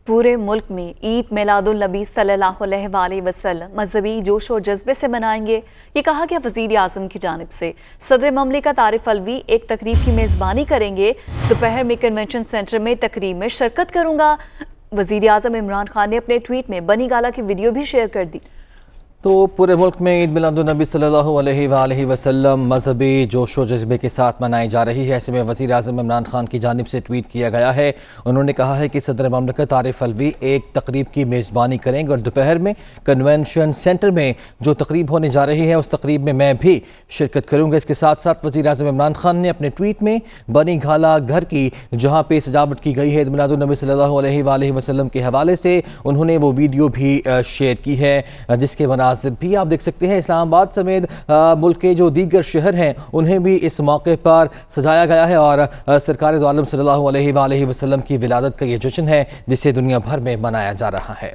پورے ملک میں عید میلاد النبی صلی اللہ علیہ وسلم مذہبی جوش و جذبے سے منائیں گے، یہ کہا گیا وزیر اعظم کی جانب سے۔ صدر مملکت عارف الوی ایک تقریب کی میزبانی کریں گے۔ دوپہر میں کنونشن سینٹر میں تقریب میں شرکت کروں گا۔ وزیر اعظم عمران خان نے اپنے ٹویٹ میں بنی گالا کی ویڈیو بھی شیئر کر دی۔ تو پورے ملک میں عید میلاد النبی صلی اللہ علیہ وسلم مذہبی جوش و جذبے کے ساتھ منائی جا رہی ہے۔ ایسے میں وزیر اعظم عمران خان کی جانب سے ٹویٹ کیا گیا ہے۔ انہوں نے کہا ہے کہ صدر مملکت عارف الوی ایک تقریب کی میزبانی کریں گے اور دوپہر میں کنونشن سینٹر میں جو تقریب ہونے جا رہی ہے اس تقریب میں بھی شرکت کروں گا۔ اس کے ساتھ ساتھ وزیر اعظم عمران خان نے اپنے ٹویٹ میں بنی گھالا گھر کی جہاں پہ سجاوٹ کی گئی ہے عید میلاد النبی صلی اللہ علیہ وسلم کے حوالے سے انہوں نے وہ ویڈیو بھی شیئر کی ہے، جس کے مناظر بھی آپ دیکھ سکتے ہیں۔ اسلام آباد سمیت ملک کے جو دیگر شہر ہیں انہیں بھی اس موقع پر سجایا گیا ہے اور سرکار دو عالم صلی اللہ علیہ وسلم کی ولادت کا یہ جشن ہے جسے دنیا بھر میں منایا جا رہا ہے۔